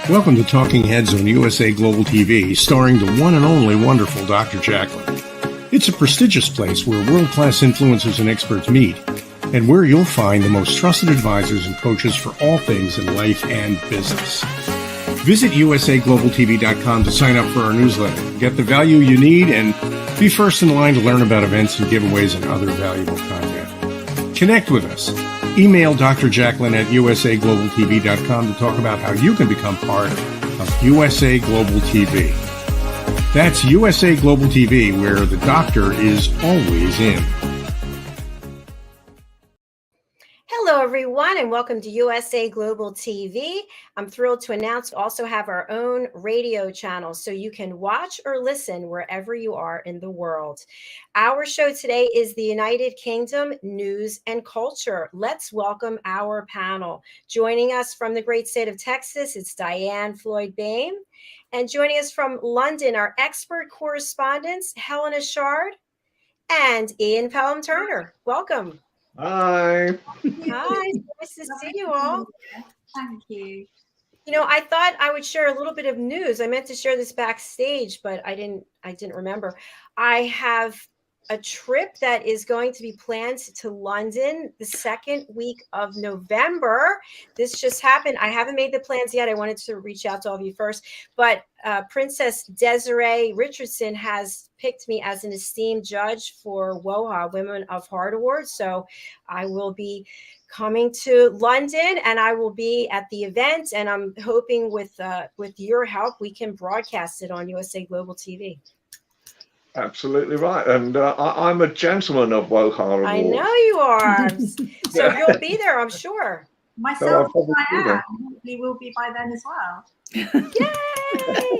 Welcome to Talking Heads on USA Global TV, starring the one and only wonderful Dr. JACALYN. It's a prestigious place where world-class influencers and experts meet, and where you'll find the most trusted advisors and coaches for all things in life and business. Visit usaglobaltv.com to sign up for our newsletter, get the value you need, and be first in line to learn about events and giveaways and other valuable content. Connect with us. Email Dr. JACALYN at usaglobaltv.com to talk about how you can become part of USA Global TV. That's USA Global TV, where the doctor is always in. Hello, everyone, and welcome to USA Global TV. I'm thrilled to announce we also have our own radio channel, so you can watch or listen wherever you are in the world. Our show today is the United Kingdom News and Culture. Let's welcome our panel. Joining us from the great state of Texas, it's DIANN FLOYD. And joining us from London, our expert correspondents, Helena Chard and Ian Pelham-Turner. Welcome. Hi. Hi, nice to see you all. Thank you. You know, I thought I would share a little bit of news. I meant to share this backstage, but I didn't remember. I have a trip that is going to be planned to London the second week of November. This just happened. I haven't made the plans yet. I wanted to reach out to all of you first, but Princess Desiree Richardson has picked me as an esteemed judge for WOEHM, Women of Heart Awards. So I will be coming to London and I will be at the event, and I'm hoping with your help, we can broadcast it on USA Global TV. Absolutely right. And I'm a gentleman of WOEHM Awards. I know you are. So you'll be there, I'm sure. Myself and Diane hopefully will be by then as well. Yay!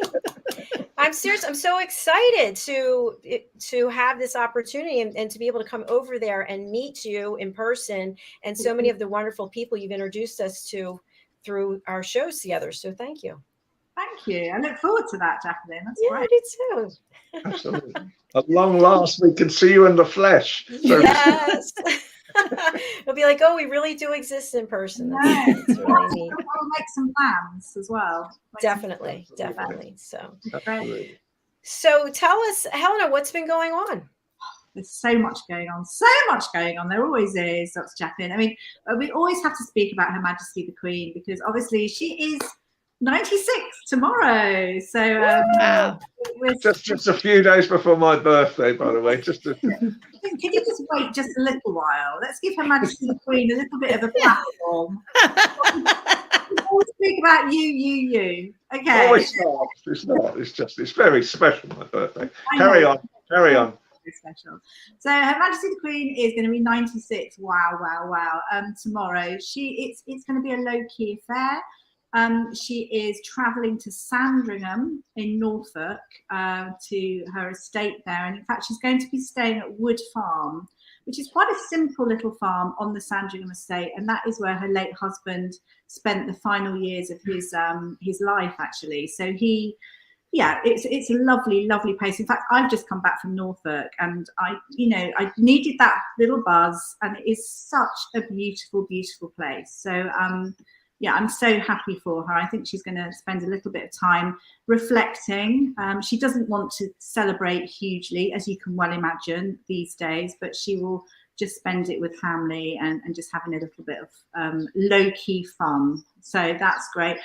I'm serious. I'm so excited to have this opportunity and to be able to come over there and meet you in person and so many of the wonderful people you've introduced us to through our shows together. So thank you. Thank you. I look forward to that, JACALYN. That's great. I do too. Absolutely. At long last, we can see you in the flesh. So yes. It'll be like, oh, we really do exist in person. That's really neat. We'll make some plans as well. Definitely. So tell us, Helena, what's been going on? There's so much going on. There always is. That's JACALYN. I mean, we always have to speak about Her Majesty the Queen, because obviously she is 96 tomorrow. So wow. Just a few days before my birthday, by the way. Can you just wait just a little while? Let's give Her Majesty the Queen a little bit of a platform. We always speak about you. Okay. Oh, it's not. It's very special, my birthday. Carry on. Very special. So Her Majesty the Queen is going to be 96. Wow. Tomorrow. It's going to be a low-key affair. She is travelling to Sandringham in Norfolk to her estate there. And in fact, she's going to be staying at Wood Farm, which is quite a simple little farm on the Sandringham estate. And that is where her late husband spent the final years of his life, actually. So it's a lovely, lovely place. In fact, I've just come back from Norfolk and I needed that little buzz, and it is such a beautiful, beautiful place. So, I'm so happy for her. I think she's going to spend a little bit of time reflecting. She doesn't want to celebrate hugely, as you can well imagine these days, but she will just spend it with family and just having a little bit of low-key fun. So that's great.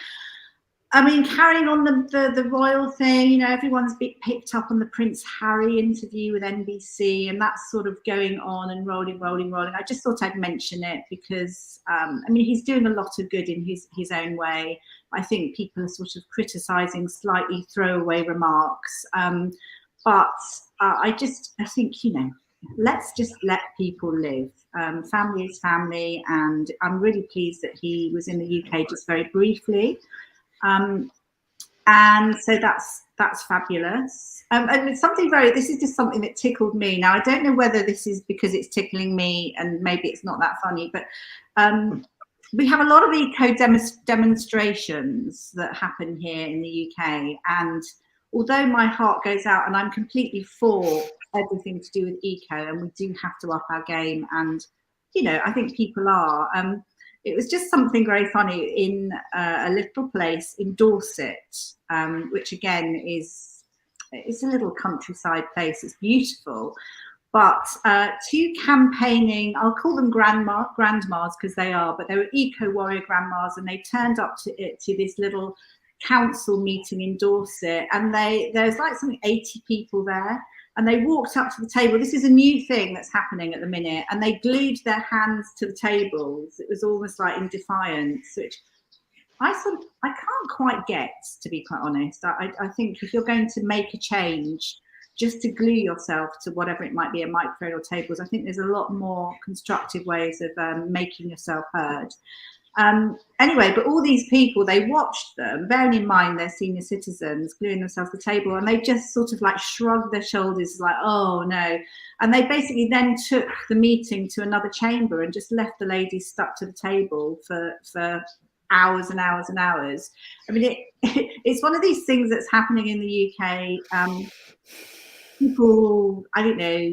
I mean, carrying on the royal thing, everyone's picked up on the Prince Harry interview with NBC, and that's sort of going on and rolling. I just thought I'd mention it because, he's doing a lot of good in his own way. I think people are sort of criticising slightly throwaway remarks. But I think, let's just let people live. Family is family, and I'm really pleased that he was in the UK just very briefly. And so that's fabulous. And it's this is just something that tickled me. Now, I don't know whether this is because it's tickling me and maybe it's not that funny, but we have a lot of eco demonstrations that happen here in the UK. And although my heart goes out and I'm completely for everything to do with eco, and we do have to up our game, and I think people are, it was just something very funny in a little place in Dorset, which again it's a little countryside place. It's beautiful. But two campaigning, I'll call them grandmas because they are, but they were eco-warrior grandmas, and they turned up to this little council meeting in Dorset, and there's like something 80 people there, and they walked up to the table. This is a new thing that's happening at the minute, and they glued their hands to the tables. It was almost like in defiance, which I can't quite get, to be quite honest. I think if you're going to make a change, just to glue yourself to whatever it might be, a microphone or tables, I think there's a lot more constructive ways of making yourself heard. Anyway, but all these people, they watched them, bearing in mind they're senior citizens, gluing themselves to the table, and they just sort of like shrugged their shoulders like, oh no. And they basically then took the meeting to another chamber and just left the ladies stuck to the table for hours and hours and hours. I mean, it's one of these things that's happening in the UK. People, I don't know,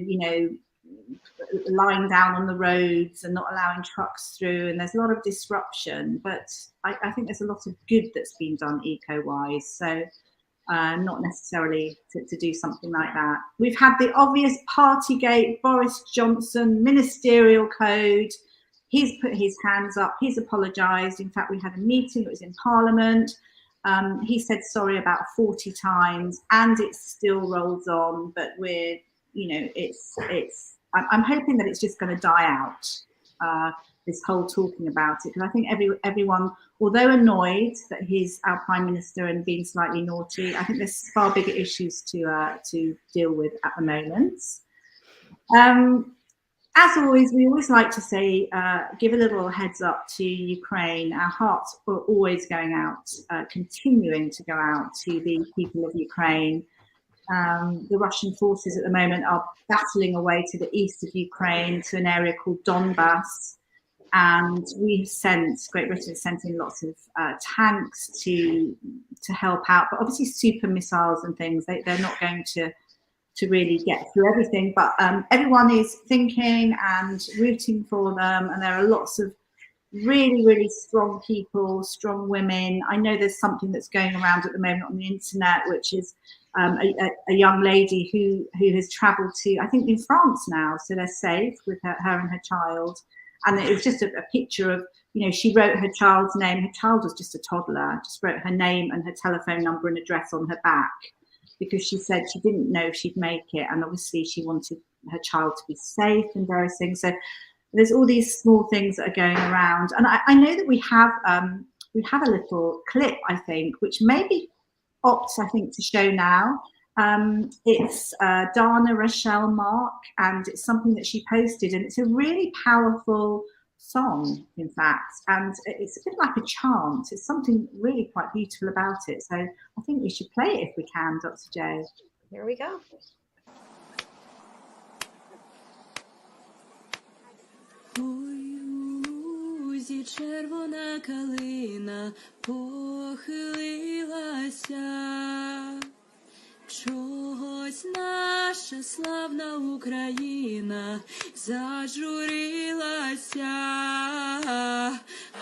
lying down on the roads and not allowing trucks through, and there's a lot of disruption, but I think there's a lot of good that's been done eco-wise, so not necessarily to do something like that. We've had the obvious Partygate, Boris Johnson, ministerial code. He's put his hands up, he's apologised. In fact, we had a meeting, it was in Parliament. He said sorry about 40 times, and it still rolls on, but we're, I'm hoping that it's just going to die out, this whole talking about it, because I think everyone, although annoyed that he's our Prime Minister and being slightly naughty, I think there's far bigger issues to deal with at the moment. As always, we always like to say, give a little heads up to Ukraine. Our hearts are always going out, continuing to go out to the people of Ukraine. The Russian forces at the moment are battling away to the east of Ukraine to an area called Donbass. And Great Britain has sent in lots of tanks to help out, but obviously super missiles and things, they're not going to really get through everything, but everyone is thinking and rooting for them, and there are lots of really, really strong people, strong women. I know there's something that's going around at the moment on the internet, which is a young lady who has travelled to, I think, in France now, so they're safe with her and her child. And it was just a picture of, she wrote her child's name. Her child was just a toddler, just wrote her name and her telephone number and address on her back, because she said she didn't know if she'd make it, and obviously she wanted her child to be safe and various things. So there's all these small things that are going around, and I know that we have a little clip, I think, which maybe opt, I think, to show now. It's Dana Rochelle Mark, and it's something that she posted, and it's a really powerful song, in fact, and it's a bit like a chant. It's something really quite beautiful about it, so I think we should play it if we can, Dr. J. Here we go. Ой, червона калина похилилася, чогось наша славна Україна зажурилася,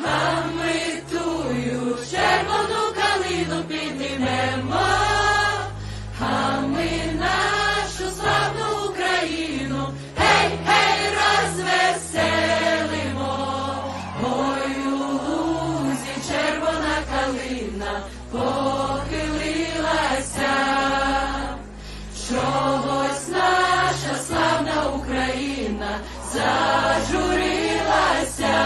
а ми тую червону калину піднімемо, а ми нашу славну Україну, гей, гей, розвеселимо. Ой, у лузі червона калина похилилася, чогось наша славна Україна зажурилася,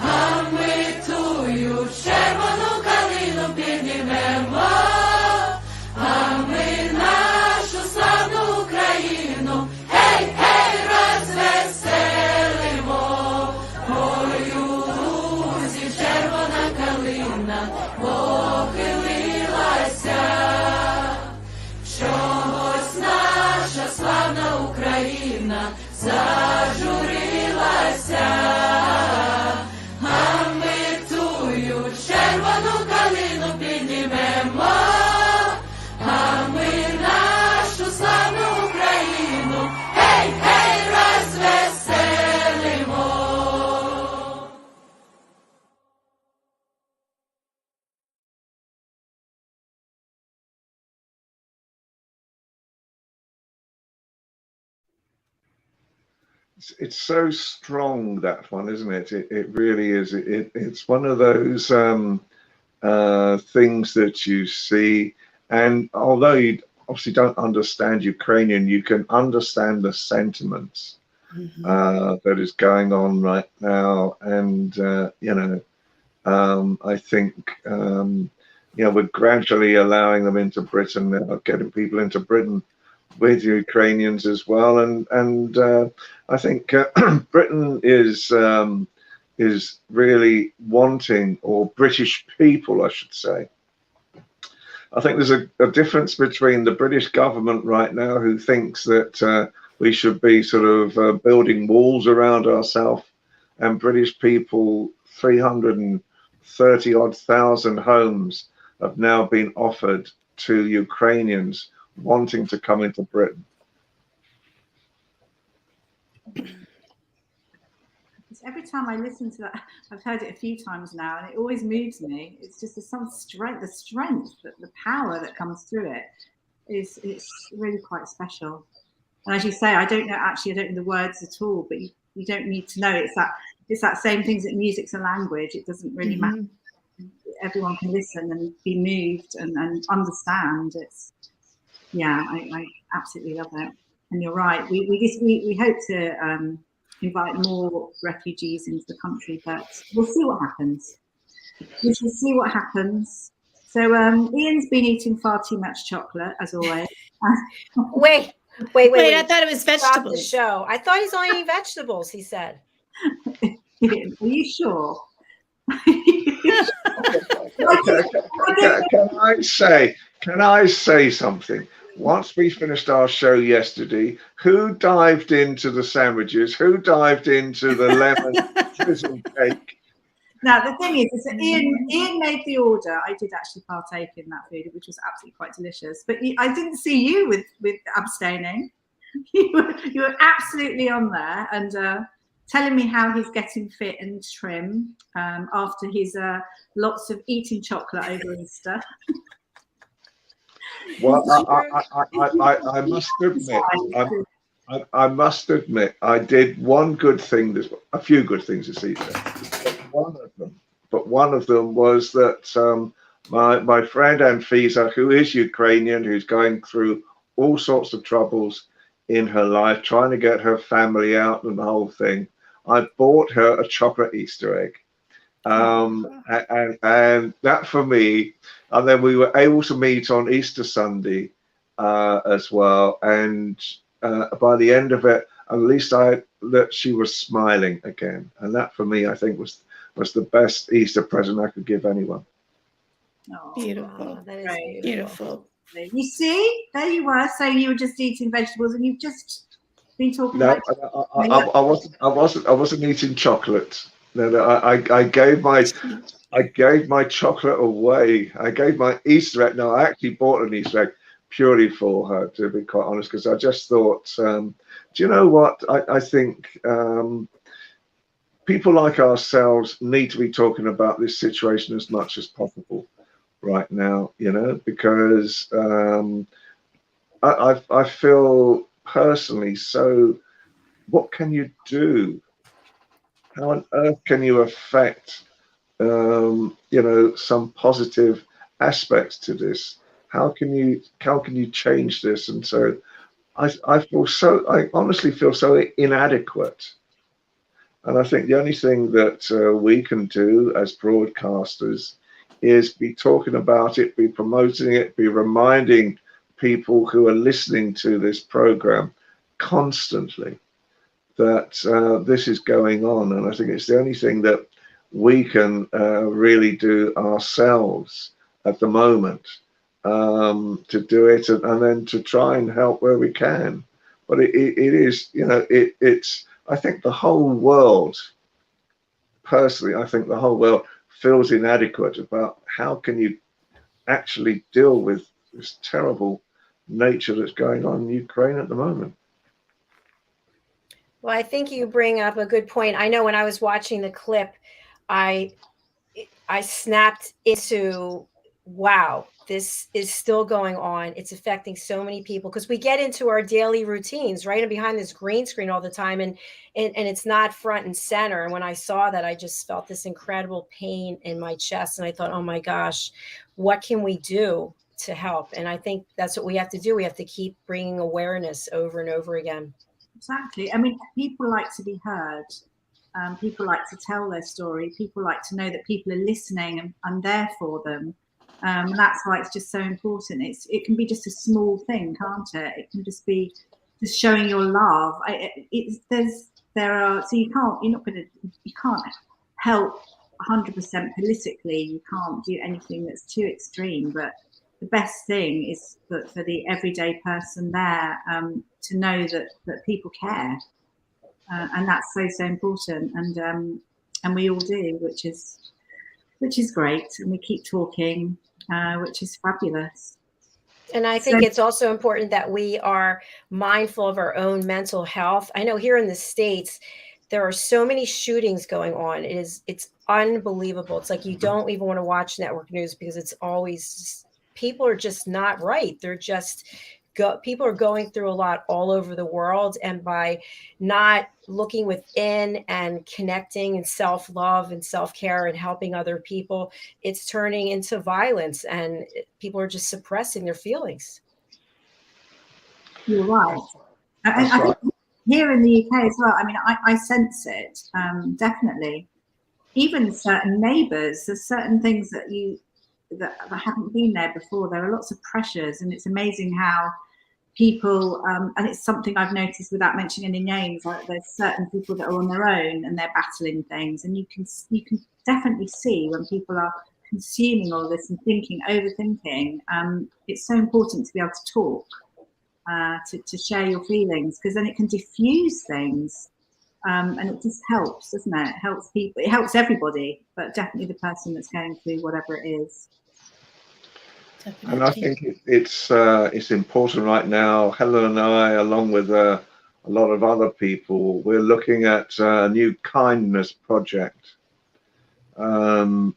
а ми тую червону калину піднімемо, а ми нашу славну Україну, гей, гей, розвеселимо. Ой, у лузі червона калина похилилася, чогось наша славна Україна зажурилася, а ми тую червону калину піднімемо, а ми нашу славну Україну, гей, гей, розвеселимо. it's so strong, that one, isn't it? It really is. It's one of those things that you see, and although you obviously don't understand Ukrainian, you can understand the sentiments that is going on right now. And you know, I think you know, we're gradually allowing them into Britain now, getting people into Britain with Ukrainians as well, and I think Britain is really wanting, or British people, I should say. I think there's a difference between the British government right now, who thinks that we should be sort of building walls around ourselves, and British people. 330 odd thousand homes have now been offered to Ukrainians wanting to come into Britain. Every time I listen to that, I've heard it a few times now, and it always moves me. It's just some strength, the power that comes through it it's really quite special. And as you say, I don't know the words at all, but you don't need to know. It's that same thing that music's a language. It doesn't really matter. Everyone can listen and be moved and understand. It's, yeah, I absolutely love it. And you're right. We hope to invite more refugees into the country, but we'll see what happens. We shall see what happens. So Ian's been eating far too much chocolate, as always. Wait. I thought it was Stop vegetables. the show. I thought he's only eating vegetables, he said. Ian, are you sure? Can I say something? Once we finished our show yesterday, who dived into the sandwiches? Who dived into the lemon drizzle cake? Now the thing is that Ian made the order. I did actually partake in that food, which was absolutely quite delicious. But I didn't see you with abstaining. You were absolutely on there and telling me how he's getting fit and trim after his lots of eating chocolate over Easter. Well, I must admit, I must admit, I did one good thing. A few good things this Easter. But one of them was that my friend Anfisa, who is Ukrainian, who's going through all sorts of troubles in her life, trying to get her family out and the whole thing, I bought her a chocolate Easter egg. And that for me, and then we were able to meet on Easter Sunday as well. And by the end of it, at least that she was smiling again. And that for me, I think was the best Easter present I could give anyone. Oh, beautiful. That is beautiful. You see, there you were saying you were just eating vegetables, and you've just been talking. No, I wasn't eating chocolate. No, I gave my chocolate away. I gave my Easter egg. No, I actually bought an Easter egg purely for her, to be quite honest, because I just thought, do you know what? I think people like ourselves need to be talking about this situation as much as possible right now, you know, because I feel personally, so what can you do? How on earth can you affect, you know, some positive aspects to this? How can you change this? And so I honestly feel so inadequate. And I think the only thing that we can do as broadcasters is be talking about it, be promoting it, be reminding people who are listening to this program constantly that this is going on. And I think it's the only thing that we can really do ourselves at the moment, to do it and then to try and help where we can. But it is, you know, it's, I think the whole world, personally, I think the whole world feels inadequate about how can you actually deal with this terrible nature that's going on in Ukraine at the moment. Well, I think you bring up a good point. I know when I was watching the clip, I snapped into wow, this is still going on. It's affecting so many people because we get into our daily routines, right? And behind this green screen all the time, and it's not front and center. And when I saw that, I just felt this incredible pain in my chest. And I thought, oh my gosh, what can we do to help? And I think that's what we have to do. We have to keep bringing awareness over and over again. Exactly. I mean, people like to be heard. People like to tell their story. People like to know that people are listening and I'm there for them. And that's why it's just so important. It can be just a small thing, can't it? It can just be just showing your love. So you can't help 100% politically. You can't do anything that's too extreme. But the best thing is for the everyday person there to know that people care. And that's so important, and we all do, which is great, and we keep talking, which is fabulous. And I think it's also important that we are mindful of our own mental health. I know here in the States, there are so many shootings going on. It's unbelievable. It's like you don't even want to watch network news because it's always people are just not right. They're just people are going through a lot all over the world, and by not looking within and connecting and self-love and self-care and helping other people, it's turning into violence, and people are just suppressing their feelings. You're right. And I think here in the UK as well, I mean, I sense it, definitely. Even certain neighbours, there's certain things that haven't been there before. There are lots of pressures, and it's amazing how people, and it's something I've noticed without mentioning any names, like there's certain people that are on their own and they're battling things, and you can definitely see when people are consuming all this and overthinking. It's so important to be able to talk, to share your feelings, because then it can diffuse things, and it just helps, doesn't it? It helps people, it helps everybody, but definitely the person that's going through whatever it is. Definitely. And I think it's important right now. Helen and I, along with a lot of other people, we're looking at a new kindness project. So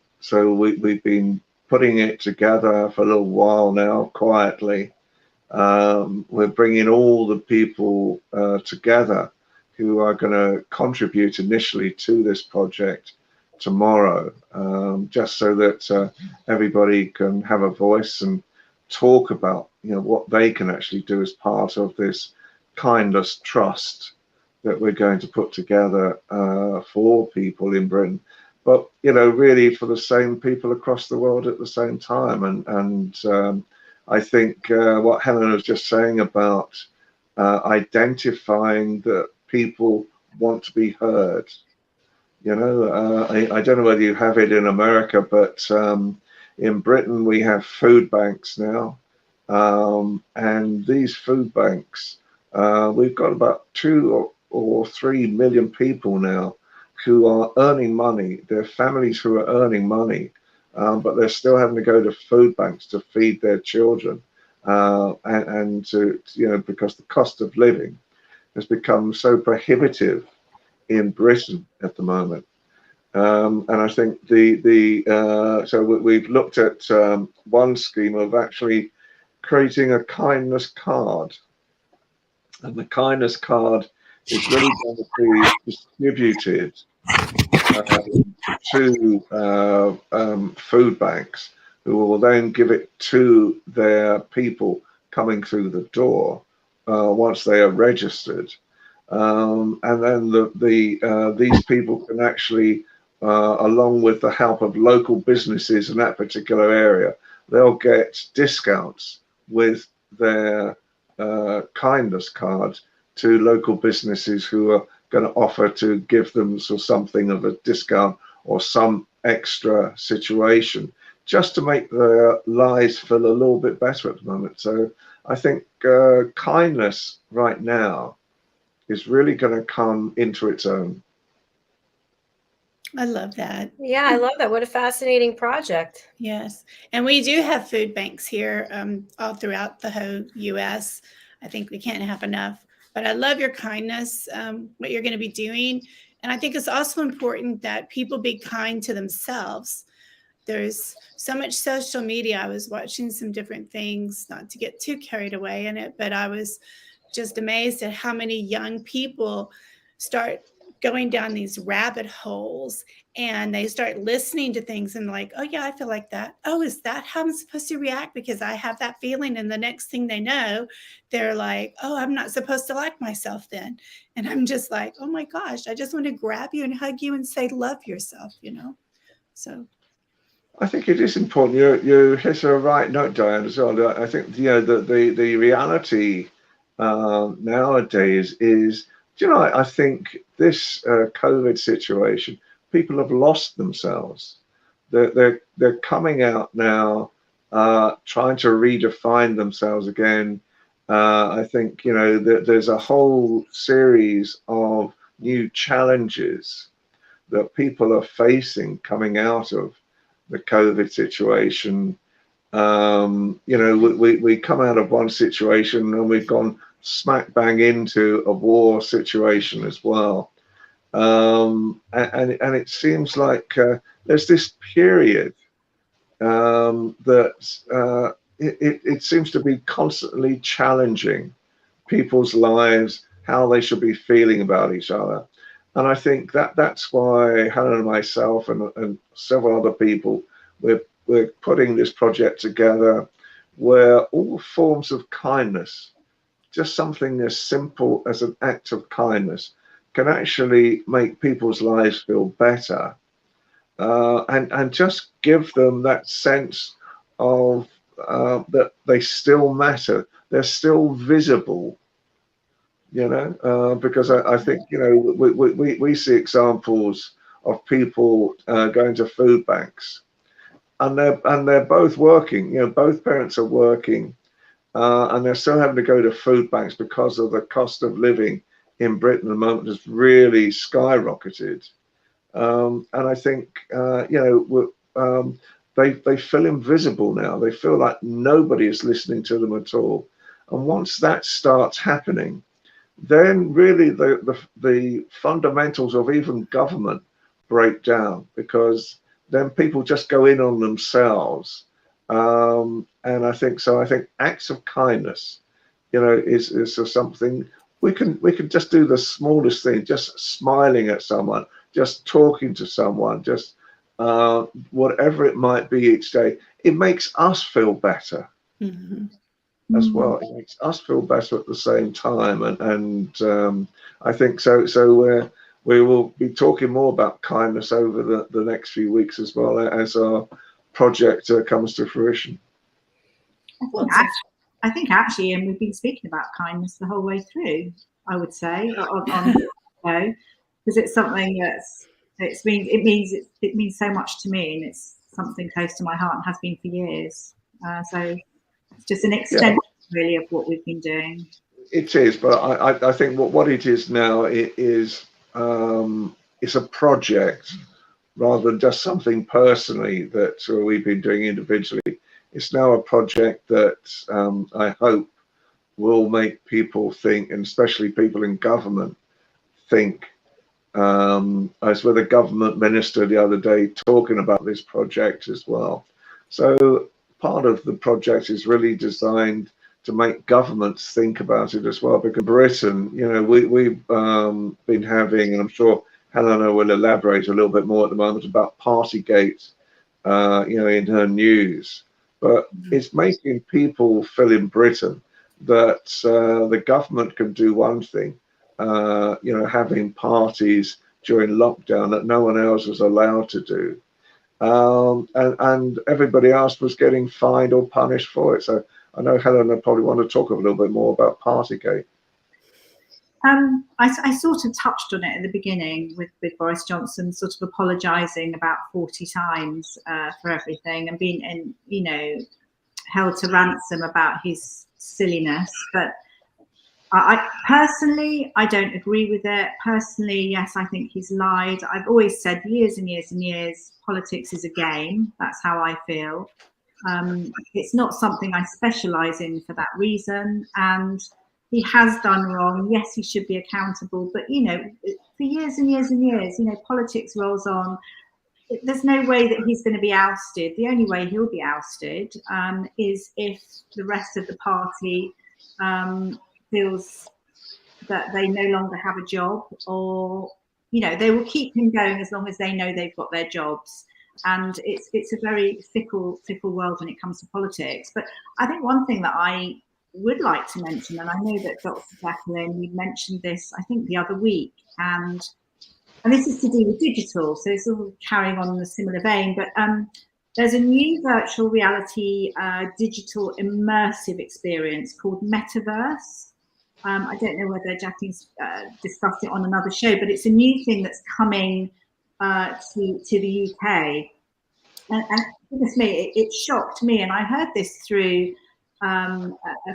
we've been putting it together for a little while now, quietly. We're bringing all the people together who are going to contribute initially to this project tomorrow, just so that everybody can have a voice and talk about, what they can actually do as part of this kindness trust that we're going to put together for people in Britain, but really for the same people across the world at the same time. And I think what Helena was just saying about identifying that people want to be heard. I don't know whether you have it in America, but in Britain we have food banks now, and these food banks, we've got about 2 or 3 million people now who are earning money. They're families who are earning money, but they're still having to go to food banks to feed their children, and to because the cost of living has become so prohibitive in Britain at the moment, and I think so we've looked at one scheme of actually creating a kindness card, and the kindness card is really going to be distributed to food banks, who will then give it to their people coming through the door once they are registered. And then these people can actually, along with the help of local businesses in that particular area, they'll get discounts with their kindness card to local businesses who are going to offer to give them something of a discount or some extra situation, just to make their lives feel a little bit better at the moment. So I think kindness right now is really going to come into its own. I love that. Yeah, I love that. What a fascinating project. Yes. And we do have food banks here all throughout the whole U.S. I think we can't have enough. But I love your kindness, what you're going to be doing. And I think it's also important that people be kind to themselves. there's so much social media. I was watching some different things, not to get too carried away in it, but I was just amazed at how many young people start going down these rabbit holes, and they start listening to things and like, oh yeah, I feel like that. Oh, is that how I'm supposed to react? Because I have that feeling. And the next thing they know, they're like, oh, I'm not supposed to like myself then. And I'm just like, oh my gosh, I just want to grab you and hug you and say, love yourself, you know? So I think it is important. You hit a right note, Diane, as well. I think the reality nowadays is, I think this COVID situation, people have lost themselves. They're coming out now, trying to redefine themselves again. I think there's a whole series of new challenges that people are facing coming out of the COVID situation. We come out of one situation and we've gone smack bang into a war situation as well. And it seems like there's this period that it seems to be constantly challenging people's lives, how they should be feeling about each other. And I think that's why Helen and myself and several other people, we're putting this project together where all forms of kindness, just something as simple as an act of kindness, can actually make people's lives feel better, and just give them that sense of that they still matter, they're still visible. Because I think we see examples of people going to food banks, and they're both working. Both parents are working, and they're still having to go to food banks because of the cost of living in Britain at the moment has really skyrocketed. And I think they feel invisible now. They feel like nobody is listening to them at all. And once that starts happening, then really the fundamentals of even government break down, because then people just go in on themselves. And I think acts of kindness, is something we can just do. The smallest thing, just smiling at someone, just talking to someone, just whatever it might be each day, it makes us feel better. mm-hmm. As well. It makes us feel better at the same time, and I think so. We will be talking more about kindness over the next few weeks as well, as our project comes to fruition. I think actually, and we've been speaking about kindness the whole way through, I would say, because it's something it means so much to me, and it's something close to my heart and has been for years. So it's just an extension, really, of what we've been doing. It is, but I think what it is now, it's a project rather than just something personally that we've been doing individually. It's now a project that I hope will make people think, and especially people in government think. I was with a government minister the other day talking about this project as well. So part of the project is really designed to make governments think about it as well. Because Britain, we've been having, and I'm sure Helena will elaborate a little bit more at the moment about Partygate, in her news. But it's making people feel in Britain that the government can do one thing, having parties during lockdown that no one else was allowed to do. And everybody else was getting fined or punished for it. So I know Helena probably want to talk a little bit more about Partygate. I sort of touched on it at the beginning with Boris Johnson sort of apologising about 40 times for everything, and being, held to ransom about his silliness. But I personally, I don't agree with it. Personally, yes, I think he's lied. I've always said years and years and years, politics is a game. That's how I feel. It's not something I specialise in for that reason. And he has done wrong. Yes, he should be accountable. But, for years and years and years, politics rolls on. there's no way that he's going to be ousted. The only way he'll be ousted is if the rest of the party feels that they no longer have a job, or, you know, they will keep him going as long as they know they've got their jobs. And it's a very fickle world when it comes to politics. But I think one thing that I would like to mention, and I know that Dr. JACALYN, you mentioned this, I think, the other week, and this is to do with digital, so it's sort of carrying on in a similar vein, but there's a new virtual reality digital immersive experience called Metaverse. I don't know whether JACALYN's discussed it on another show, but it's a new thing that's coming to the UK. And goodness me, it shocked me. And I heard this through a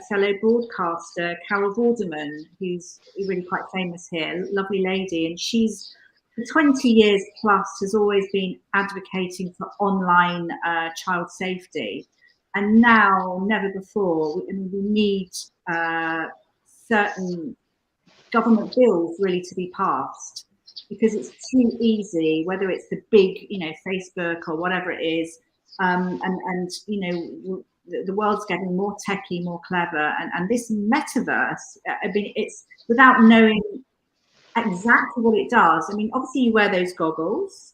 fellow broadcaster, Carol Vorderman, who's really quite famous here, lovely lady. And she's, for 20 years plus, has always been advocating for online child safety. And now, never before, we need certain government bills really to be passed, because it's too easy, whether it's the big, you know, Facebook or whatever it is, and you know, the world's getting more techy, more clever, and this metaverse, I mean, it's without knowing exactly what it does. I mean, obviously you wear those goggles,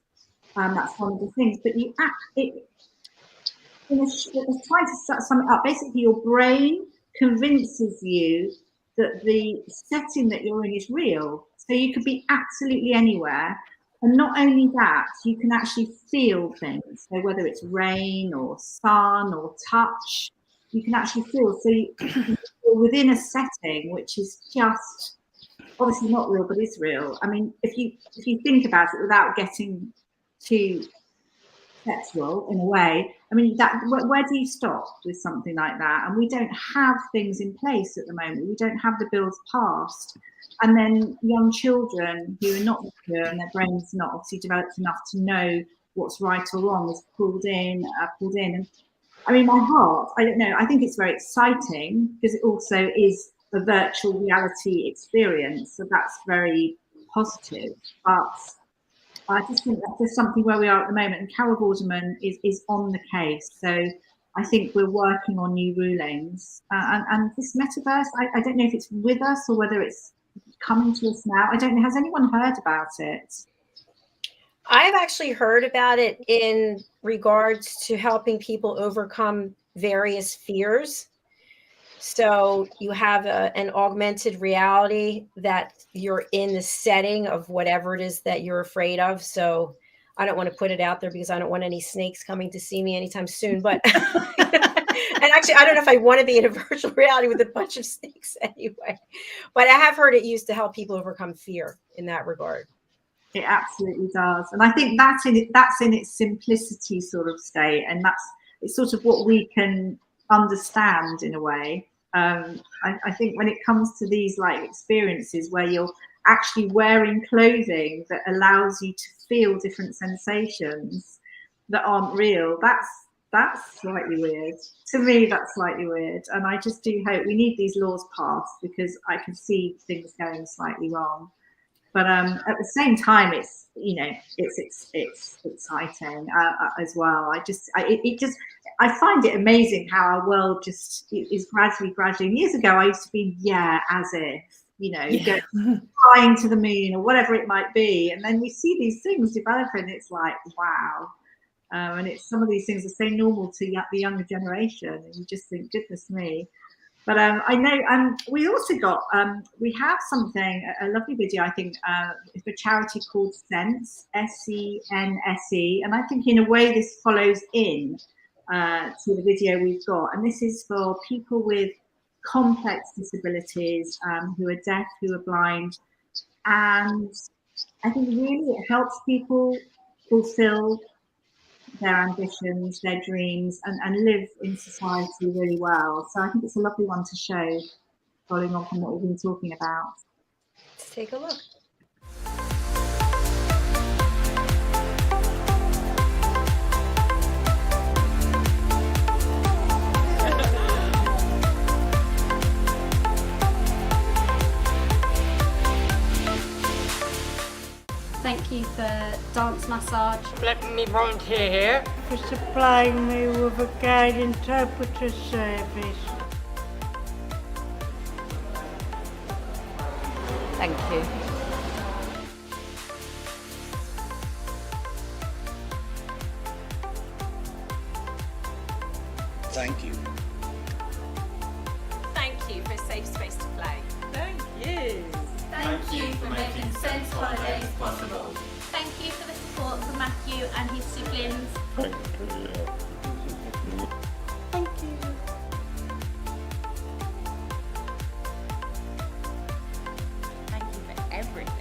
that's one of the things, but you it's trying to sum it up. Basically, your brain convinces you that the setting that you're in is real. So you could be absolutely anywhere. And not only that, you can actually feel things. So whether it's rain or sun or touch, you can actually feel. So you're within a setting which is just obviously not real, but is real. I mean, if you think about it without getting too sexual in a way, I mean, where do you stop with something like that? And we don't have things in place at the moment. We don't have the bills passed. And then young children who are not mature and their brains not obviously developed enough to know what's right or wrong is pulled in. And I mean, my heart, I don't know, I think it's very exciting because it also is a virtual reality experience. So that's very positive. But I just think that's just something where we are at the moment. And Carol Vorderman is on the case. So I think we're working on new rulings. And this metaverse, I don't know if it's with us or whether it's coming to us now. I don't know. Has anyone heard about it? I've actually heard about it in regards to helping people overcome various fears. So you have an augmented reality that you're in the setting of whatever it is that you're afraid of. So I don't want to put it out there because I don't want any snakes coming to see me anytime soon. But and actually, I don't know if I want to be in a virtual reality with a bunch of snakes anyway. But I have heard it used to help people overcome fear in that regard. It absolutely does. And I think that's in its simplicity sort of state. And it's sort of what we can understand in a way. I think when it comes to these like experiences where you're actually wearing clothing that allows you to feel different sensations that aren't real, that's slightly weird. To me, that's slightly weird. And I just do hope we need these laws passed because I can see things going slightly wrong. But at the same time, it's, you know, it's exciting as well. I find it amazing how our world just is gradually. Years ago, I used to be, as if, you know, flying to the moon or whatever it might be. And then we see these things developing, and it's like, wow. And some of these things are so normal to the younger generation, and you just think, goodness me. But I know, we also got, we have something, a lovely video, I think, for a charity called Sense, SENSE. And I think in a way this follows in to the video we've got. And this is for people with complex disabilities, who are deaf, who are blind. And I think really it helps people fulfill their ambitions, their dreams, and live in society really well. So I think it's a lovely one to show, following on from what we've been talking about. Let's take a look. Thank you for dance massage. Let me volunteer here. For supplying me with a guide interpreter service. Thank you. Thank you. Thank you for a safe space to play. Thank you. Thank you for making Sense Holidays possible. Thank you for the support from Matthew and his siblings. Thank you. Thank you. Thank you for everything.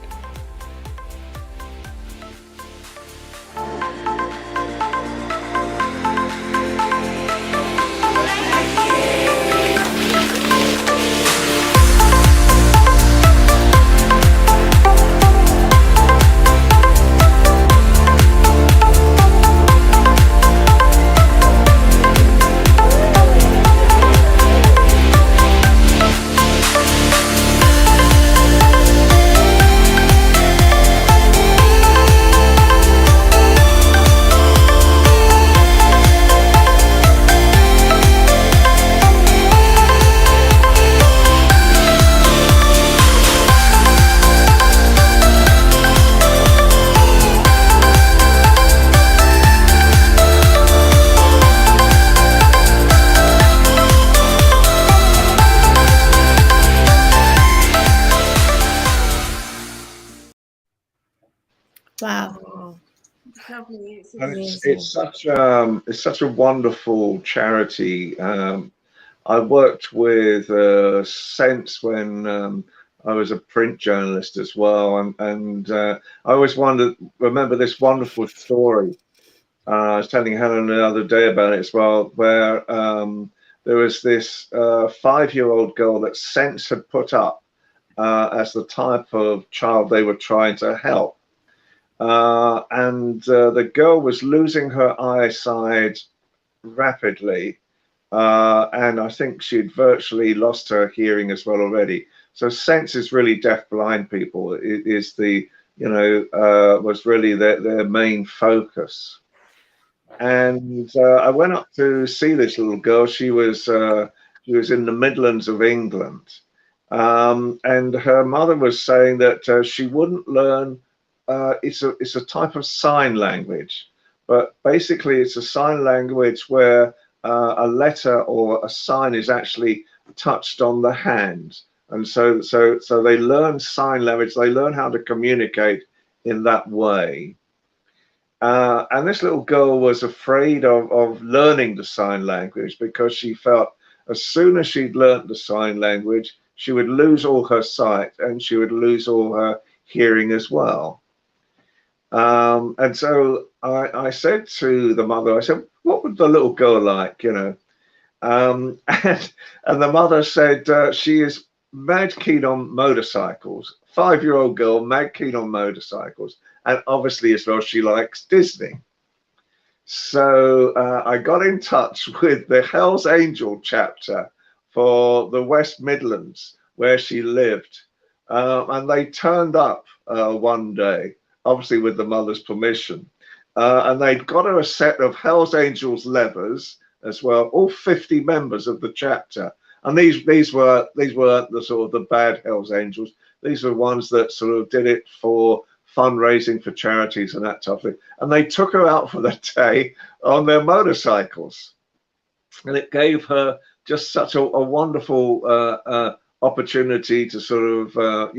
Wow. It's lovely. And it's such a wonderful charity. I worked with Sense when I was a print journalist as well, and I always remember this wonderful story. I was telling Helen the other day about it as well, where there was this 5-year-old girl that Sense had put up as the type of child they were trying to help. And the girl was losing her eyesight rapidly, and I think she'd virtually lost her hearing as well already. So Sense is really deaf-blind people. It is the, was really their main focus. And I went up to see this little girl. She was in the Midlands of England, and her mother was saying that she wouldn't learn. It's a type of sign language, but basically it's a sign language where a letter or a sign is actually touched on the hand, and so they learn sign language. They learn how to communicate in that way. And this little girl was afraid of learning the sign language because she felt as soon as she'd learnt the sign language, she would lose all her sight and she would lose all her hearing as well. And so I said to the mother, I said, what would the little girl like, and the mother said she is mad keen on motorcycles. 5-year-old girl, mad keen on motorcycles. And obviously as well, she likes Disney. So I got in touch with the Hells Angel chapter for the West Midlands where she lived. And they turned up one day, obviously with the mother's permission. And they'd got her a set of Hells Angels leathers as well, all 50 members of the chapter. And these weren't the sort of the bad Hells Angels. These were ones that sort of did it for fundraising for charities and that type of thing. And they took her out for the day on their motorcycles. And it gave her just such a wonderful opportunity to sort of,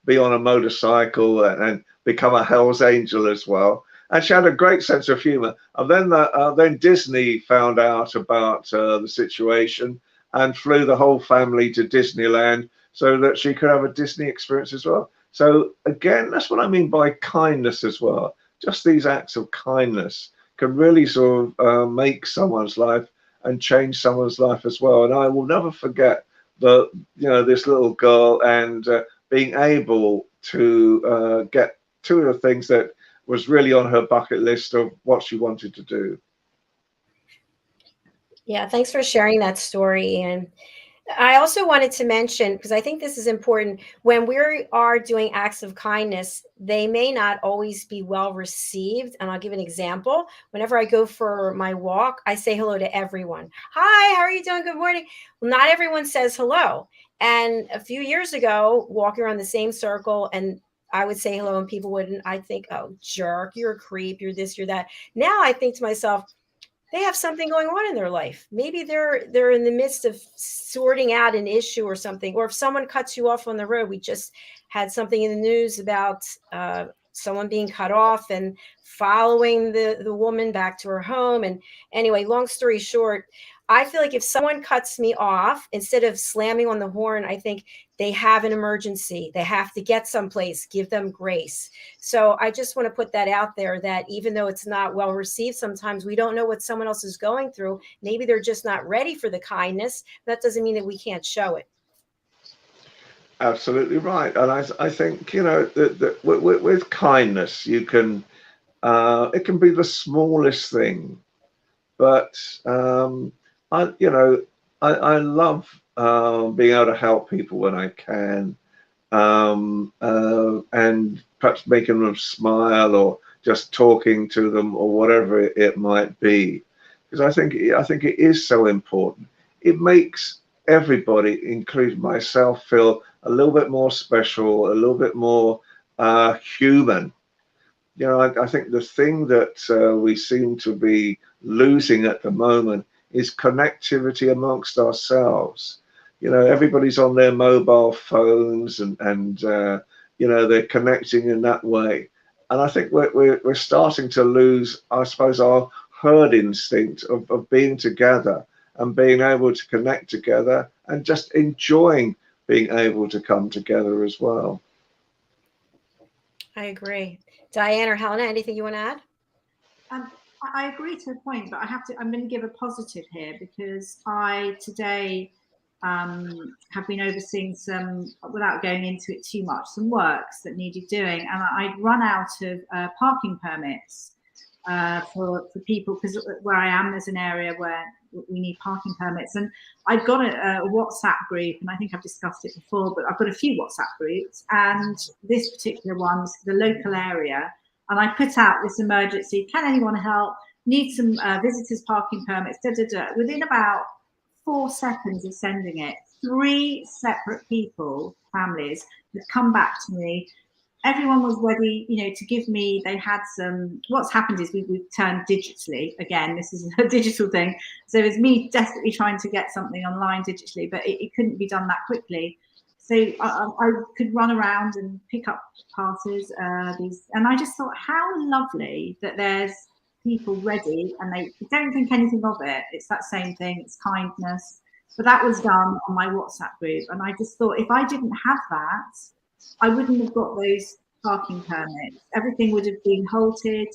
be on a motorcycle and become a Hells Angel as well. And she had a great sense of humor. And then Disney found out about the situation and flew the whole family to Disneyland so that she could have a Disney experience as well. So again, that's what I mean by kindness as well. Just these acts of kindness can really sort of make someone's life and change someone's life as well. And I will never forget this little girl and being able to get 2 of the things that was really on her bucket list of what she wanted to do. Yeah, thanks for sharing that story. And I also wanted to mention, because I think this is important, when we are doing acts of kindness, they may not always be well received. And I'll give an example. Whenever I go for my walk, I say hello to everyone. Hi, how are you doing? Good morning. Well, not everyone says hello. And a few years ago, walking around the same circle, and I would say hello and people wouldn't. I think, oh, jerk, you're a creep, you're this, you're that. Now I think to myself, they have something going on in their life. Maybe they're in the midst of sorting out an issue or something. Or if someone cuts you off on the road, we just had something in the news about someone being cut off and following the woman back to her home. And anyway, long story short, I feel like if someone cuts me off, instead of slamming on the horn, I think they have an emergency. They have to get someplace, give them grace. So I just want to put that out there, that even though it's not well received, sometimes we don't know what someone else is going through. Maybe they're just not ready for the kindness. That doesn't mean that we can't show it. Absolutely right. And I think, you know, that with kindness, you can, it can be the smallest thing, but I love being able to help people when I can, and perhaps making them smile or just talking to them or whatever it might be, because I think it is so important. It makes everybody, including myself, feel a little bit more special, a little bit more human. You know, I think the thing that we seem to be losing at the moment is connectivity amongst ourselves. You know, everybody's on their mobile phones and you know, they're connecting in that way. And I think we're starting to lose, I suppose, our herd instinct of being together and being able to connect together and just enjoying being able to come together as well. I agree. Dianne or Helena, anything you want to add? I agree to a point, but I'm going to give a positive here, because I today have been overseeing some, without going into it too much, some works that needed doing, and I'd run out of parking permits for people, because where I am, there's an area where we need parking permits, and I've got a WhatsApp group, and I think I've discussed it before, but I've got a few WhatsApp groups, and this particular one's the local area. And I put out this emergency, can anyone help? Need some visitors parking permits, da, da, da. Within about 4 seconds of sending it, 3 separate people, families, had come back to me. Everyone was ready, you know, to give me, they had some, what's happened is we've turned digitally. Again, this is a digital thing. So it's me desperately trying to get something online digitally, but it couldn't be done that quickly. So I could run around and pick up passes, and I just thought, how lovely that there's people ready and they don't think anything of it. It's that same thing, it's kindness. But that was done on my WhatsApp group, and I just thought, if I didn't have that, I wouldn't have got those parking permits. Everything would have been halted.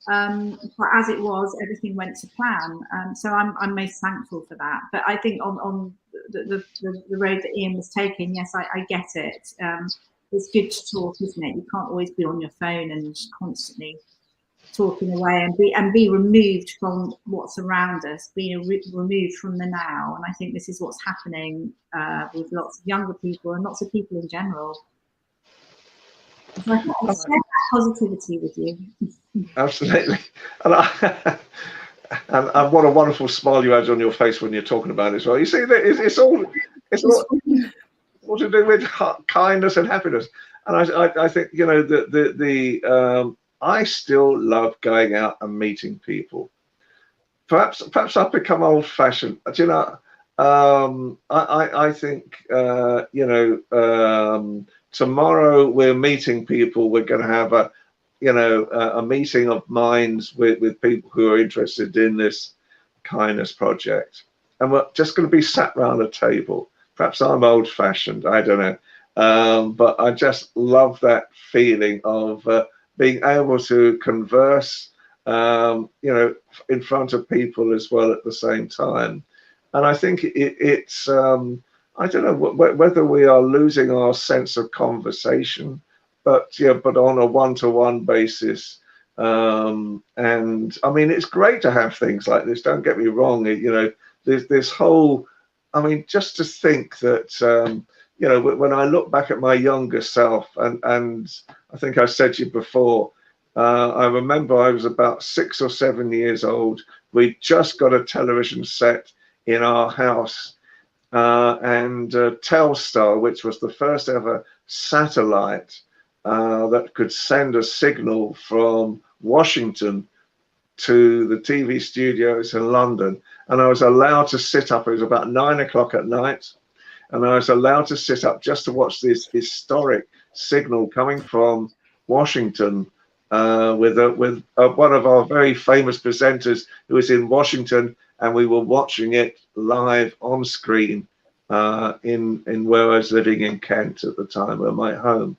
But as it was, everything went to plan. So I'm most thankful for that. But I think on the road that Ian was taking, yes, I get it. It's good to talk, isn't it? You can't always be on your phone and constantly talking away and be removed from what's around us, be removed from the now. And I think this is what's happening with lots of younger people and lots of people in general. So I thought I'd share that positivity with you. Absolutely. And what a wonderful smile you had on your face when you're talking about it as well. You see, that it's all to do with kindness and happiness. And I think, you know, I still love going out and meeting people. Perhaps I've become old-fashioned. Do you know? I think you know, tomorrow we're meeting people. We're going to have a meeting of minds with people who are interested in this kindness project, and we're just going to be sat around a table. Perhaps I'm old-fashioned, I don't know, but I just love that feeling of being able to converse, you know, in front of people as well at the same time. And I think it's I don't know whether we are losing our sense of conversation, but yeah, but on a one-to-one basis. And I mean, it's great to have things like this. Don't get me wrong. You know, this whole I mean, just to think that, you know, when I look back at my younger self, and I think I said to you before, I remember I was about 6 or 7 years old. We just got a television set in our house, and Telstar, which was the first ever satellite that could send a signal from Washington to the TV studios in London. And I was allowed to sit up. It was about 9 o'clock at night, and I was allowed to sit up just to watch this historic signal coming from Washington, with one of our very famous presenters who was in Washington, and we were watching it live on screen in where I was living in Kent at the time, or my home.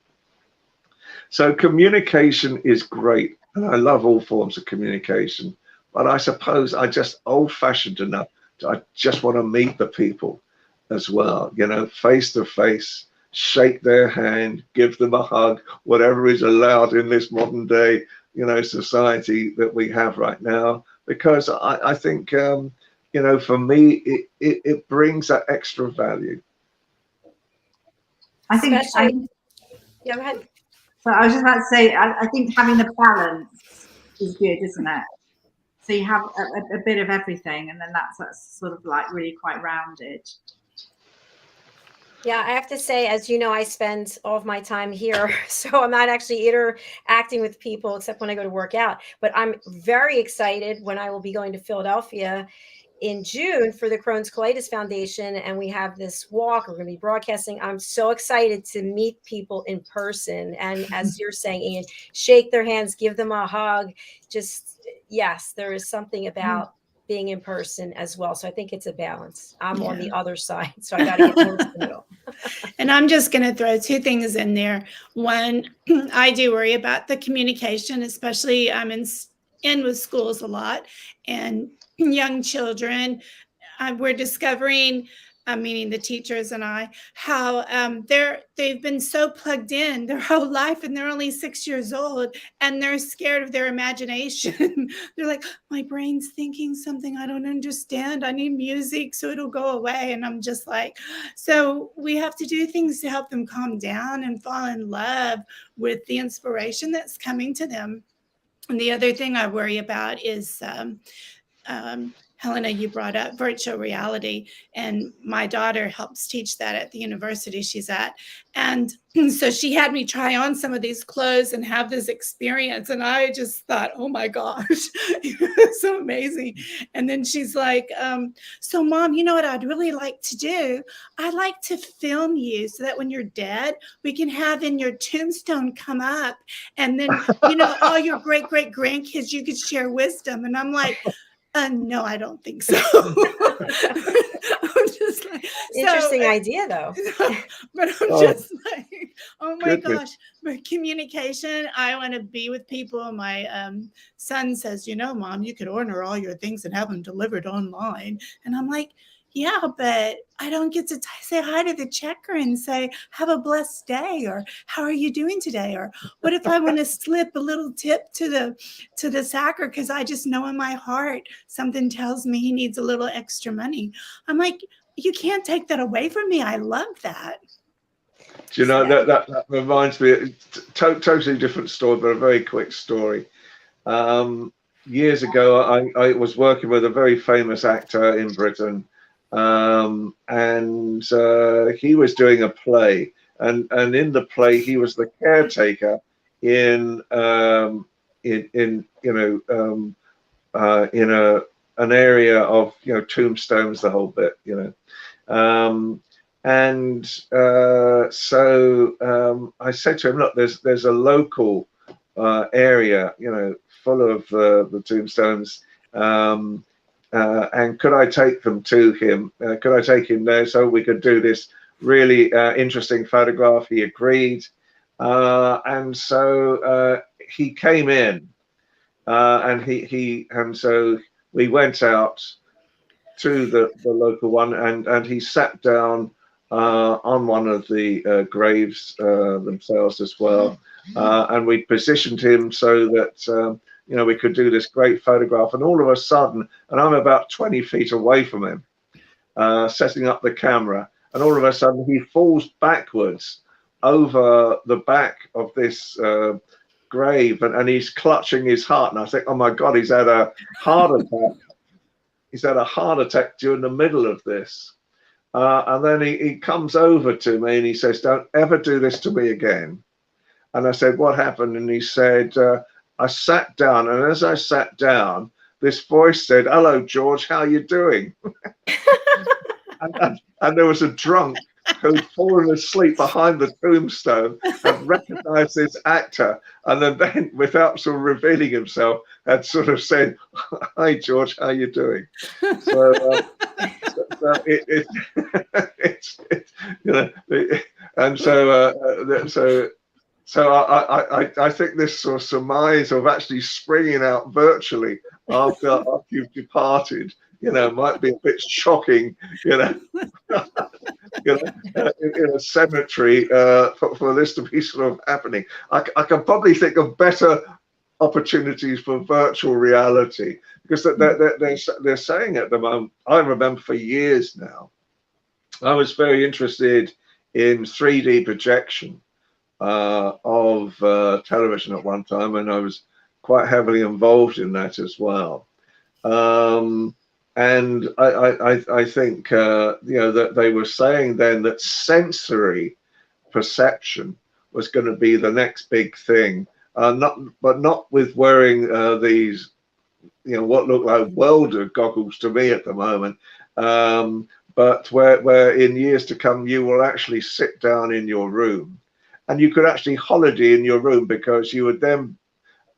So communication is great, and I love all forms of communication, but I suppose I just old-fashioned enough. I just want to meet the people as well, you know, face to face, shake their hand, give them a hug, whatever is allowed in this modern day, you know, society that we have right now. Because I think, you know, for me, it brings that extra value. I think, yeah, go ahead. So I was just about to say, I think having the balance is good, isn't it? So you have a bit of everything, and then that's sort of like really quite rounded. Yeah, I have to say, as you know, I spend all of my time here, so I'm not actually interacting with people except when I go to work out. But I'm very excited when I will be going to Philadelphia in June for the Crohn's Colitis Foundation, and we have this walk. We're going to be broadcasting. I'm so excited to meet people in person, and as you're saying, Ian, shake their hands, give them a hug. Just, yes, there is something about being in person as well. So I think it's a balance. I'm on the other side, so I got to get towards the middle. And I'm just going to throw two things in there. One, I do worry about the communication, especially I'm in with schools a lot, and young children. We're discovering, meaning the teachers and I, how they've been so plugged in their whole life, and they're only 6 years old, and they're scared of their imagination. They're like, my brain's thinking something I don't understand. I need music so it'll go away. And I'm just like, so we have to do things to help them calm down and fall in love with the inspiration that's coming to them. And the other thing I worry about is Helena, you brought up virtual reality, and my daughter helps teach that at the university she's at. And so she had me try on some of these clothes and have this experience. And I just thought, oh my gosh, it's so amazing. And then she's like, so Mom, you know what I'd really like to do? I'd like to film you so that when you're dead, we can have in your tombstone come up. And then, you know, all your great, great grandkids, you could share wisdom. And I'm like, no, I don't think so. I'm just like, interesting idea, though. But I'm just like, oh my gosh, but communication. I want to be with people. My son says, you know, Mom, you could order all your things and have them delivered online. And I'm like, yeah, but I don't get to say hi to the checker and say, have a blessed day, or how are you doing today? Or what if I want to slip a little tip to the sacker because I just know in my heart something tells me he needs a little extra money. I'm like, you can't take that away from me. I love that. Do you know, that reminds me, totally different story, but a very quick story. Years ago, I was working with a very famous actor in Britain. And he was doing a play, and in the play he was the caretaker in an area of, you know, tombstones, the whole bit, you know. So I said to him, look, there's a local area, you know, full of the tombstones. And could I take them to him? Could I take him there so we could do this really interesting photograph? He agreed. And so he came in, and so we went out to the local one, and he sat down on one of the graves themselves as well. And we positioned him so that you know, we could do this great photograph. And all of a sudden, and I'm about 20 feet away from him, setting up the camera, and all of a sudden he falls backwards over the back of this grave, and he's clutching his heart. And I think, oh my God, he's had a heart attack. He's had a heart attack during the middle of this. And then he comes over to me and he says, "Don't ever do this to me again." And I said, "What happened?" And he said, "I sat down, and as I sat down, this voice said, 'Hello, George, how you doing?'" and there was a drunk who'd fallen asleep behind the tombstone and recognized this actor, and then without sort of revealing himself, had sort of said, "Hi, George, how you doing?" So, it's you know, and so I think this sort of surmise of actually springing out virtually after you've departed, you know, might be a bit shocking, you know, in a cemetery for this to be sort of happening. I can probably think of better opportunities for virtual reality, because they're saying at the moment, I remember for years now, I was very interested in 3D projection of television at one time, and I was quite heavily involved in that as well. And I think you know, that they were saying then that sensory perception was going to be the next big thing, but not with wearing these, you know, what look like welder goggles to me at the moment, but where in years to come you will actually sit down in your room, and you could actually holiday in your room, because you would then,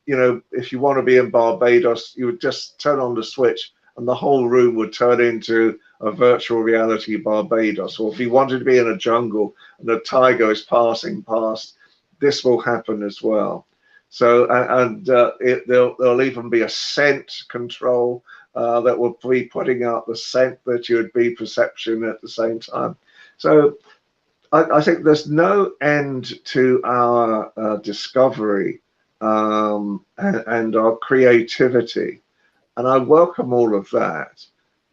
you know, if you want to be in Barbados, you would just turn on the switch and the whole room would turn into a virtual reality Barbados. Or if you wanted to be in a jungle and a tiger is passing past, this will happen as well. So, there'll even be a scent control that will be putting out the scent that you would be perception at the same time. So I think there's no end to our discovery and our creativity. And I welcome all of that.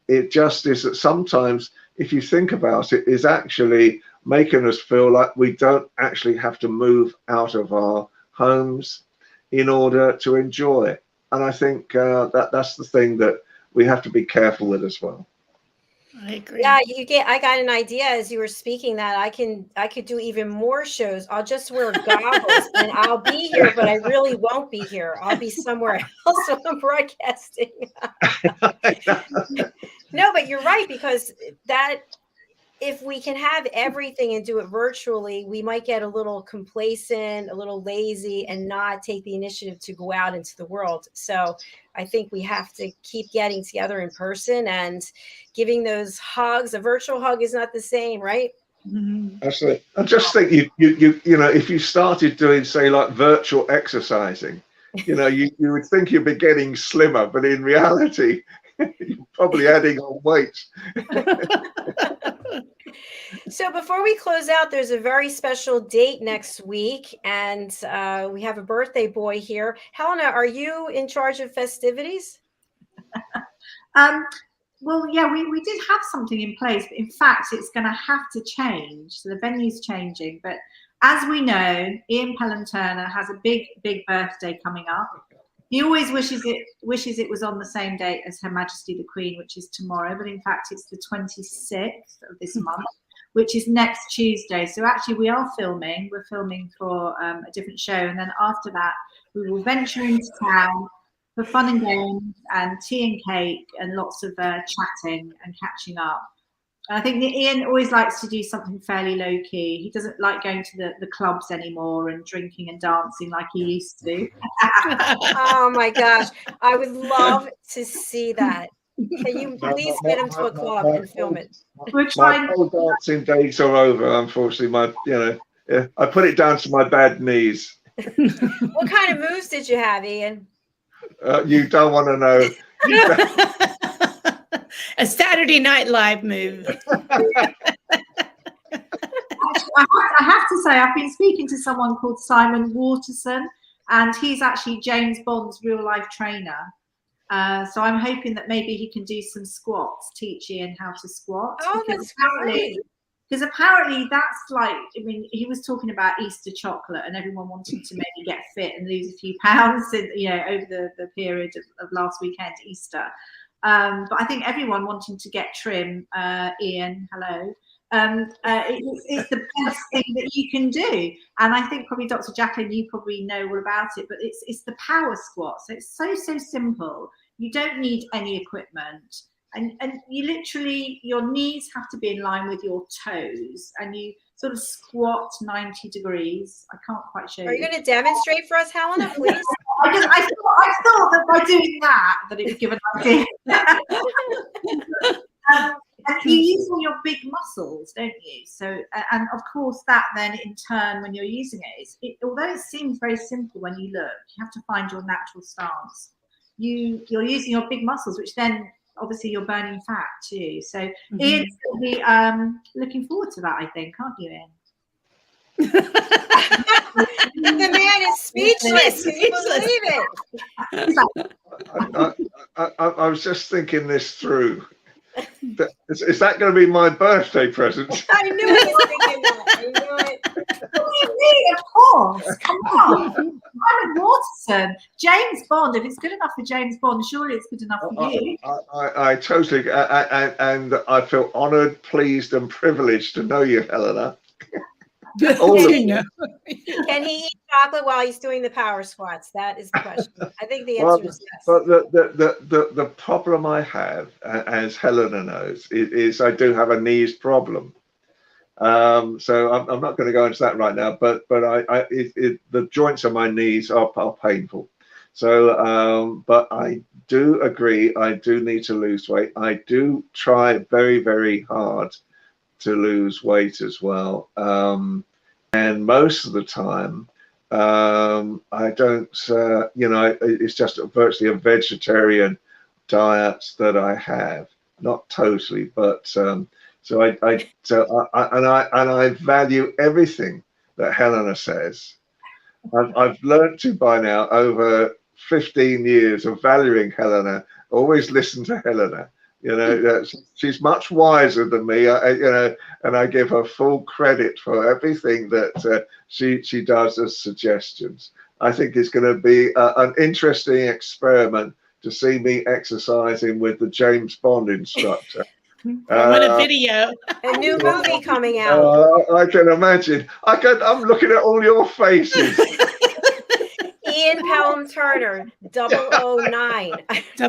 It just is that sometimes, if you think about it, is actually making us feel like we don't actually have to move out of our homes in order to enjoy it. And I think that's the thing that we have to be careful with as well. I agree. Yeah, I got an idea as you were speaking that I could do even more shows. I'll just wear goggles and I'll be here, but I really won't be here. I'll be somewhere else when I'm broadcasting. No, but you're right, because that, if we can have everything and do it virtually, we might get a little complacent, a little lazy, and not take the initiative to go out into the world. So I think we have to keep getting together in person and giving those hugs. A virtual hug is not the same, right? Mm-hmm. Absolutely. I just think you know, if you started doing, say, like virtual exercising, you know, you would think you'd be getting slimmer, but in reality, you're probably adding on weight. So before we close out, there's a very special date next week, and we have a birthday boy here. Helena, are you in charge of festivities? Well, yeah, we did have something in place, but in fact, it's going to have to change. So the venue's changing. But as we know, Ian Pelham Turner has a big birthday coming up. He always wishes it was on the same date as Her Majesty the Queen, which is tomorrow. But in fact, it's the 26th of this month, which is next Tuesday. So actually, we are filming. We're filming for a different show. And then after that, we will venture into town for fun and games and tea and cake and lots of chatting and catching up. And I think that Ian always likes to do something fairly low key. He doesn't like going to the clubs anymore and drinking and dancing like he used to. Oh my gosh, I would love to see that. Can you please get him to a club and film it? We're trying. My pole dancing days are over, unfortunately. I put it down to my bad knees. What kind of moves did you have, Ian? You don't want to know. A Saturday Night Live move. I have to say, I've been speaking to someone called Simon Waterson, and he's actually James Bond's real life trainer. So I'm hoping that maybe he can do some squats, teach Ian how to squat. Oh, that's great. Because apparently that's like, I mean, he was talking about Easter chocolate and everyone wanting to maybe get fit and lose a few pounds, over the period of last weekend, Easter. But I think everyone wanting to get trim, Ian, hello. It's the best thing that you can do. And I think probably Dr. Jacalyn, you probably know all about it, but it's the power squat. So it's so simple. You don't need any equipment. And you literally, your knees have to be in line with your toes, and you sort of squat 90 degrees. I can't quite show you. Are you going to demonstrate for us, Helena, please? I thought that by doing that it would give an idea. And you use all your big muscles, don't you? So, and of course that then in turn, when you're using it, although it seems very simple when you look, you have to find your natural stance. You're using your big muscles, which then obviously you're burning fat too. So Ian's going to be looking forward to that, I think, aren't you, Ian? The man is speechless. Can you believe it? I was just thinking this through. Is that going to be my birthday present? I knew he was thinking that. I knew it. What do you mean? Of course. Come on. I'm Waterson. James Bond. If it's good enough for James Bond, surely it's good enough for you. I totally, and I feel honoured, pleased, and privileged to know you, Helena. All of you. Can he eat chocolate while he's doing the power squats? That is the question. I think the answer is yes. But the problem I have, as Helena knows, is I do have a knees problem. So I'm not going to go into that right now. But the joints of my knees are painful. So, but I do agree. I do need to lose weight. I do try very, very hard to lose weight as well, and most of the time I don't it's just virtually a vegetarian diet that I have, not totally, but I value everything that Helena says. I've learned to by now, over 15 years of valuing Helena, always listen to Helena. She's much wiser than me, and I give her full credit for everything that she does as suggestions. I think it's going to be an interesting experiment to see me exercising with the James Bond instructor. I want a video. A new movie coming out. I can imagine. I'm looking at all your faces. Ian Pelham Turner, 009. 009. It's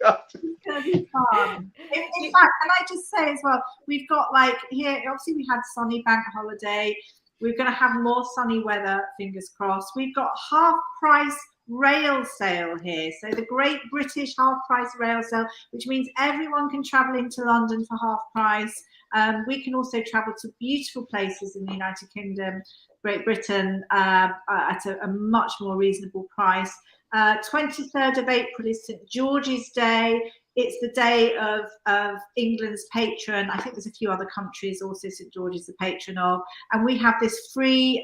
going to be fun. In fact, can I just say as well, we've got here, obviously we had sunny bank holiday. We're going to have more sunny weather, fingers crossed. We've got half price rail sale here. So the Great British half price rail sale, which means everyone can travel into London for half price. We can also travel to beautiful places in the United Kingdom, Great Britain, at a much more reasonable price. 23rd of April is St. George's Day. It's the day of England's patron. I think there's a few other countries also St. George is the patron of. And we have this free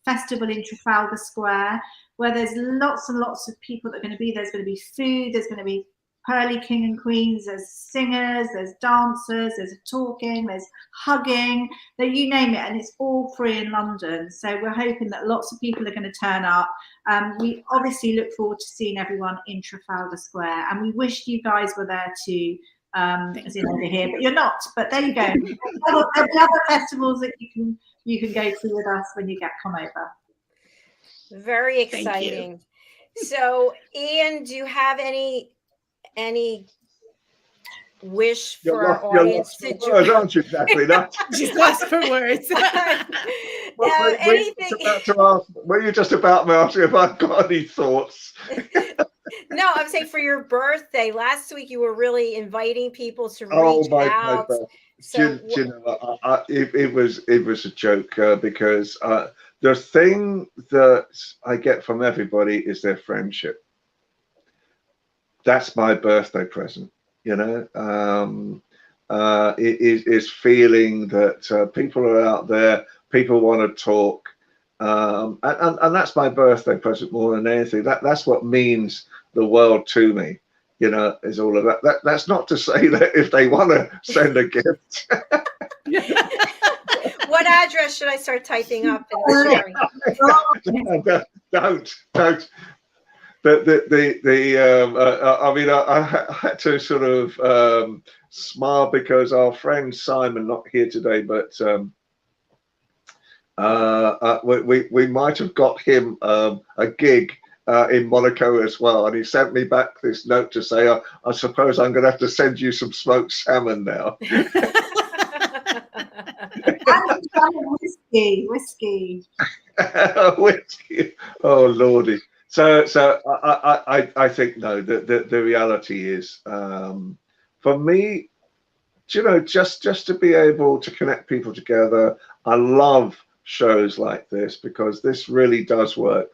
festival in Trafalgar Square where there's lots and lots of people that are going to be there. There's going to be food. There's going to be pearly king and queens. There's singers. There's dancers. There's talking. There's hugging. You name it. And it's all free in London. So we're hoping that lots of people are going to turn up. We obviously look forward to seeing everyone in Trafalgar Square. And we wish you guys were there too, as in over here. But you're not. But there you go. There'll be other festivals that you can go to with us when you come over. Very exciting. So, Ian, do you have any wish for our audience to join? Aren't you, Jacalyn? She's lost for words. Were you just about to ask if I've got any thoughts? No, I'm saying for your birthday. Last week you were really inviting people to reach out. So it was a joke because the thing that I get from everybody is their friendship. That's my birthday present, it is feeling that people are out there, people want to talk, And that's my birthday present more than anything. That's what means the world to me, you know, is all of that. That's not to say that if they want to send a gift. What address should I start typing up and sharing? Don't. I mean, I had to sort of smile because our friend Simon, not here today, but we might have got him a gig in Monaco as well, and he sent me back this note to say, I suppose I'm going to have to send you some smoked salmon now. whiskey. Whiskey. Oh lordy. So I think no. The reality is, for me, you know, just to be able to connect people together. I love shows like this because this really does work.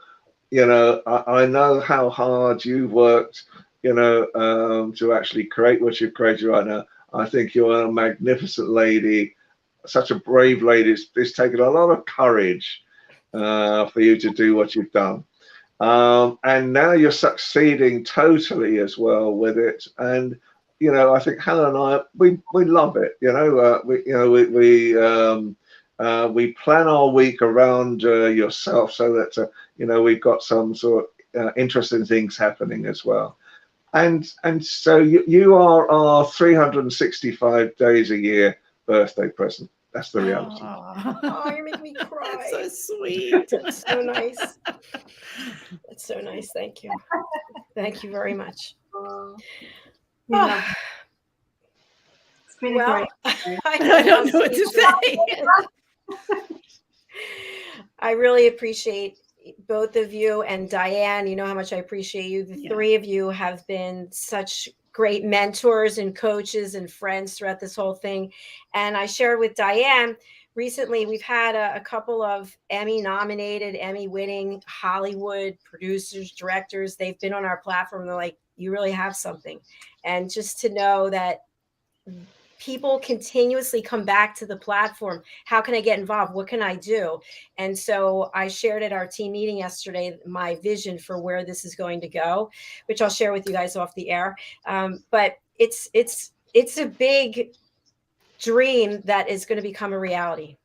You know, I know how hard you've worked, you know, to actually create what you've created right now. I think you're a magnificent lady, such a brave lady. It's taken a lot of courage for you to do what you've done. And now you're succeeding totally as well with it. And, you know, I think Helen and I, we love it. You know, we plan our week around yourself so that, you know, we've got some sort of interesting things happening as well. And so you are our 365 days a year birthday present. That's the reality. Oh, you're making me cry. That's so sweet. That's so nice. That's so nice. Thank you. Thank you very much. It's been Well, I don't know what to say. I really appreciate both of you, and Diane, you know how much I appreciate you. The three of you have been such great mentors and coaches and friends throughout this whole thing. And I shared with Diane recently, we've had a couple of Emmy nominated, Emmy winning Hollywood producers, directors. They've been on our platform. They're like, you really have something. And just to know that people continuously come back to the platform. How can I get involved? What can I do? And so I shared at our team meeting yesterday my vision for where this is going to go, which I'll share with you guys off the air. But it's a big dream that is going to become a reality.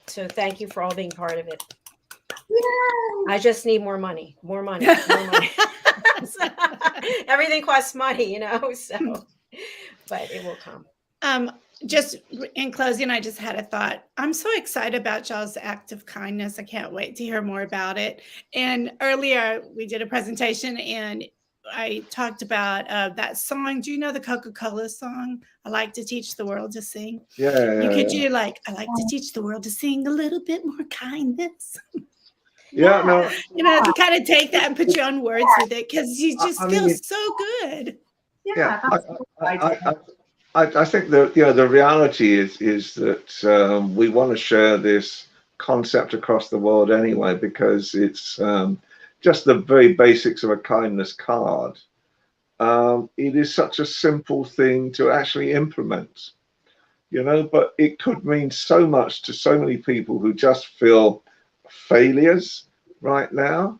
So thank you for all being part of it. Yay! I just need more money. Everything costs money, you know, so, but it will come. Just in closing, I just had a thought. I'm so excited about y'all's act of kindness. I can't wait to hear more about it. And earlier we did a presentation and I talked about that song. Do you know the Coca-Cola song? I like to teach the world to sing. Yeah. You could do like, I like to teach the world to sing a little bit more kindness. Yeah, no. You know, to kind of take that and put your own words with it because you just feel so good. Yeah. I think that, you know, the reality is that we want to share this concept across the world anyway, because it's just the very basics of a kindness card. It is such a simple thing to actually implement, you know, but it could mean so much to so many people who just feel failures right now.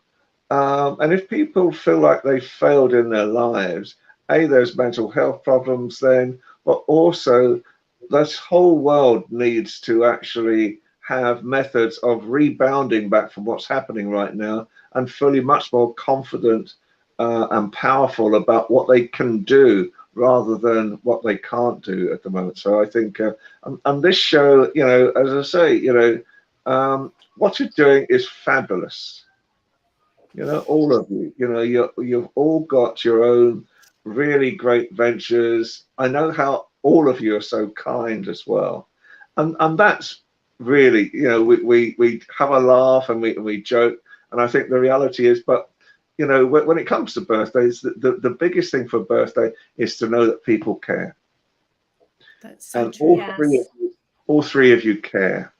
And if people feel like they failed in their lives, there's mental health problems then, but also this whole world needs to actually have methods of rebounding back from what's happening right now and feeling much more confident and powerful about what they can do rather than what they can't do at the moment. So I think, and this show, you know, as I say, you know, what you're doing is fabulous. You know, all of you, you know, you've all got your own really great ventures. I know how all of you are so kind as well, and that's really, you know, we have a laugh and we joke, and I think the reality is, but you know, when it comes to birthdays, the biggest thing for a birthday is to know that people care. That's so and true. all three of you care.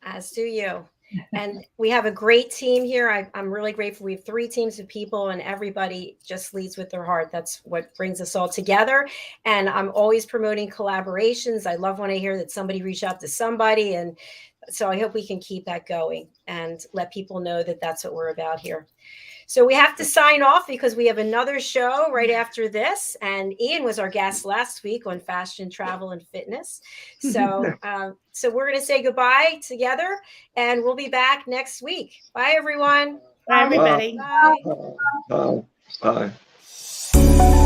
As do you. And we have a great team here. I'm really grateful. We have 3 teams of people, and everybody just leads with their heart. That's what brings us all together. And I'm always promoting collaborations. I love when I hear that somebody reached out to somebody. And so I hope we can keep that going and let people know that that's what we're about here. So we have to sign off because we have another show right after this. And Ian was our guest last week on fashion, travel, and fitness. So, so we're going to say goodbye together, and we'll be back next week. Bye, everyone. Bye, everybody. Bye. Bye.